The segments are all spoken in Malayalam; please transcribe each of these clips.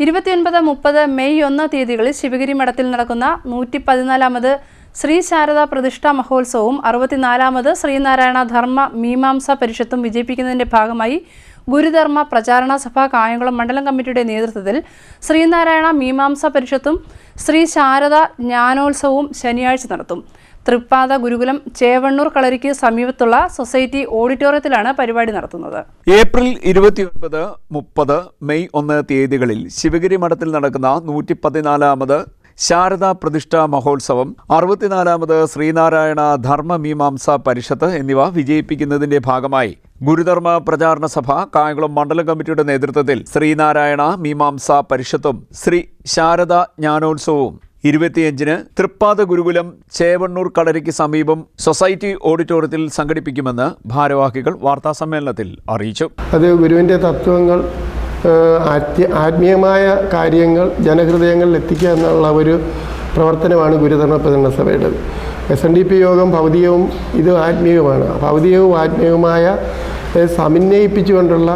29, 30 മെയ് 1 തീയതികളിൽ ശിവഗിരി മഠത്തിൽ നടക്കുന്ന 114ാമത് ശ്രീ ശാരദാ പ്രതിഷ്ഠാ മഹോത്സവവും 64ാമത് ശ്രീനാരായണ ധർമ്മ മീമാംസ പരിഷത്തും വിജയിപ്പിക്കുന്നതിന്റെ ഭാഗമായി ഗുരുധർമ്മ പ്രചാരണ സഭ കായംകുളം മണ്ഡലം കമ്മിറ്റിയുടെ നേതൃത്വത്തിൽ ശ്രീനാരായണ മീമാംസ പരിഷത്തും ശ്രീ ശാരദാ ജ്ഞാനോത്സവവും ശനിയാഴ്ച നടത്തും. തൃപ്പാദ ഗുരുകുലം ചേവണ്ണൂർ കളരിക്ക് സമീപത്തുള്ള സൊസൈറ്റി ഓഡിറ്റോറിയത്തിലാണ് പരിപാടി നടത്തുന്നത്. ഏപ്രിൽ 29, 30 മെയ് 1 തീയതികളിൽ ശിവഗിരി മഠത്തിൽ നടക്കുന്ന 114ാമത് ശാരദാ പ്രതിഷ്ഠാ മഹോത്സവം, 64ാമത് ശ്രീനാരായണ ധർമ്മ മീമാംസ പരിഷത്ത് എന്നിവ വിജയിപ്പിക്കുന്നതിന്റെ ഭാഗമായി ഗുരുധർമ്മ പ്രചാരണ സഭ കായംകുളം മണ്ഡലം കമ്മിറ്റിയുടെ നേതൃത്വത്തിൽ ശ്രീനാരായണ മീമാംസ പരിഷത്തും ശ്രീ ശാരദാ ജ്ഞാനോത്സവവും 25-ന് തൃപ്പാദ ഗുരുകുലം ചേവണ്ണൂർ കളരിക്ക് സമീപം സൊസൈറ്റി ഓഡിറ്റോറിയത്തിൽ സംഘടിപ്പിക്കുമെന്ന് ഭാരവാഹികൾ വാർത്താസമ്മേളനത്തിൽ അറിയിച്ചു. അത് ഗുരുവിൻ്റെ തത്വങ്ങൾ, ആത്മീയമായ കാര്യങ്ങൾ ജനഹൃദയങ്ങളിൽ എത്തിക്കുക എന്നുള്ള ഒരു പ്രവർത്തനമാണ് ഗുരുധർമ്മ പ്രചരണ സഭയുടെ. SNDP യോഗം ഭൗതികവും ഇത് ആത്മീയവുമാണ്. ഭൗതികവും ആത്മീയവുമായ സമന്വയിപ്പിച്ചുകൊണ്ടുള്ള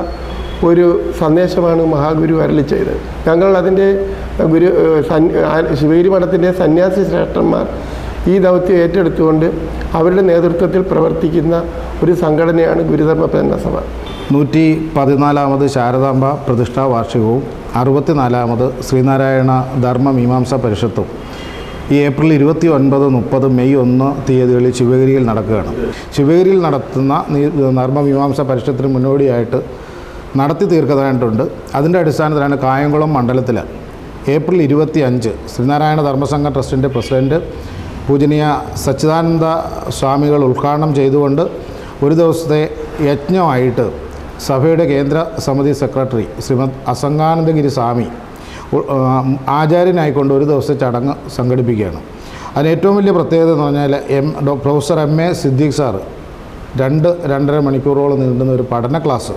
ഒരു സന്ദേശമാണ് മഹാഗുരു അരുളി ചെയ്തത്. ഞങ്ങൾ അതിൻ്റെ ശിവഗിരി മഠത്തിൻ്റെ സന്യാസി ശ്രേഷ്ഠന്മാർ ഈ ദൗത്യം ഏറ്റെടുത്തുകൊണ്ട് അവരുടെ നേതൃത്വത്തിൽ പ്രവർത്തിക്കുന്ന ഒരു സംഘടനയാണ് ഗുരുധർമ്മ പ്രചരണ സഭ. 114ാമത് ശാരദാംബ പ്രതിഷ്ഠാ വാർഷികവും 64ാമത് ശ്രീനാരായണ ധർമ്മ മീമാംസ പരിഷത്തും ഈ ഏപ്രിൽ 29, 30 മെയ് 1 തീയതികളിൽ ശിവഗിരിയിൽ നടക്കുകയാണ്. ശിവഗിരിയിൽ നടത്തുന്ന ധർമ്മമീമാംസ പരിഷത്തിന് മുന്നോടിയായിട്ട് നടത്തി തീർക്കാനായിട്ടുണ്ട്. അതിൻ്റെ അടിസ്ഥാനത്തിലാണ് കായംകുളം മണ്ഡലത്തിൽ ഏപ്രിൽ 25 ശ്രീനാരായണ ധർമ്മസംഘം ട്രസ്റ്റിൻ്റെ പ്രസിഡൻറ്റ് പൂജനീയ സച്ചിദാനന്ദ സ്വാമികൾ ഉദ്ഘാടനം ചെയ്തുകൊണ്ട് ഒരു ദിവസത്തെ യജ്ഞമായിട്ട് സഭയുടെ കേന്ദ്ര സമിതി സെക്രട്ടറി ശ്രീമദ് അസംഗാനന്ദഗിരി സ്വാമി ആചാര്യനായിക്കൊണ്ട് ഒരു ദിവസത്തെ ചടങ്ങ് സംഘടിപ്പിക്കുകയാണ്. അതിന് ഏറ്റവും വലിയ പ്രത്യേകത എന്ന് പറഞ്ഞാൽ പ്രൊഫസർ MA സിദ്ദീഖ് സാറ് 2-2.5 മണിക്കൂറോളം നീണ്ടുന്ന ഒരു പഠന ക്ലാസ്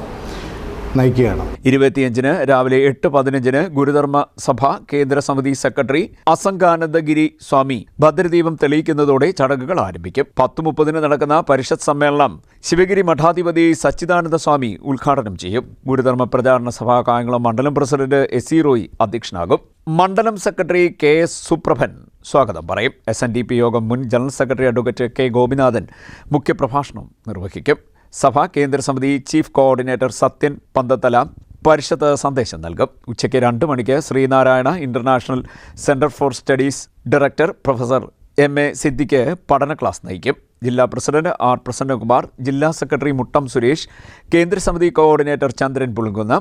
നയിക്കുകയാണ്. 25-ന് രാവിലെ 8:15-ന് ഗുരുധർമ്മ സഭ കേന്ദ്ര സമിതി സെക്രട്ടറി അസംഗാനന്ദഗിരി സ്വാമി ഭദ്രദീപം തെളിയിക്കുന്നതോടെ ചടങ്ങുകൾ ആരംഭിക്കും. 10:30-ന് നടക്കുന്ന പരിഷത്ത് സമ്മേളനം ശിവഗിരി മഠാധിപതി സച്ചിദാനന്ദ സ്വാമി ഉദ്ഘാടനം ചെയ്യും. ഗുരുധർമ്മ പ്രചാരണ സഭ കായംകുളം മണ്ഡലം പ്രസിഡന്റ് SC റോയ് അധ്യക്ഷനാകും. മണ്ഡലം സെക്രട്ടറി KS സുപ്രഭൻ സ്വാഗതം പറയും. SNDP യോഗം മുൻ general secretary advocate K Gopinathan മുഖ്യപ്രഭാഷണം നിർവഹിക്കും. സഭ കേന്ദ്ര സമിതി ചീഫ് കോർഡിനേറ്റർ സത്യൻ പന്തത്തല പരിഷത്ത് സന്ദേശം നൽകും. ഉച്ചയ്ക്ക് 2 മണിക്ക് Sreenarayana international centre for studies director professor MA Siddique പഠന ക്ലാസ് നയിക്കും. ജില്ലാ പ്രസിഡന്റ് R പ്രസന്നകുമാർ, ജില്ലാ സെക്രട്ടറി മുട്ടം സുരേഷ്, കേന്ദ്ര സമിതി കോർഡിനേറ്റർ ചന്ദ്രൻ പുളുങ്കുന്ന്,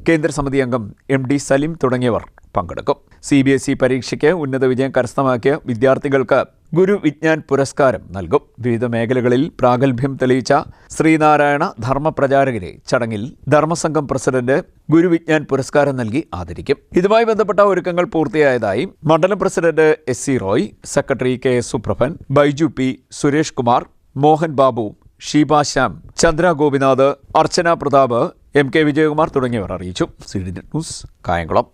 കേന്ദ്ര സമിതി അംഗം MD സലിം തുടങ്ങിയവർ പങ്കെടുക്കും. CBSE പരീക്ഷയ്ക്ക് ഉന്നത വിജയം കരസ്ഥമാക്കിയ വിദ്യാർത്ഥികൾക്ക് ഗുരു വിജ്ഞാൻ പുരസ്കാരം നൽകും. വിവിധ മേഖലകളിൽ പ്രാഗൽഭ്യം തെളിയിച്ച ശ്രീനാരായണ ധർമ്മ പ്രചാരകരെ ചടങ്ങിൽ ധർമ്മസംഘം പ്രസിഡന്റ് ഗുരു വിജ്ഞാൻ പുരസ്കാരം നൽകി ആദരിക്കും. ഇതുമായി ബന്ധപ്പെട്ട ഒരുക്കങ്ങൾ പൂർത്തിയായതായി മണ്ഡലം president SC Roy, secretary KS Suprabhan, Baiju P, Suresh Kumar, Mohan Babu, Sheeba Shyam, Chandra Gopinath, Archana Pratap, MK Vijayakumar തുടങ്ങിയവർ അറിയിച്ചു. CDN news Kayamkulam.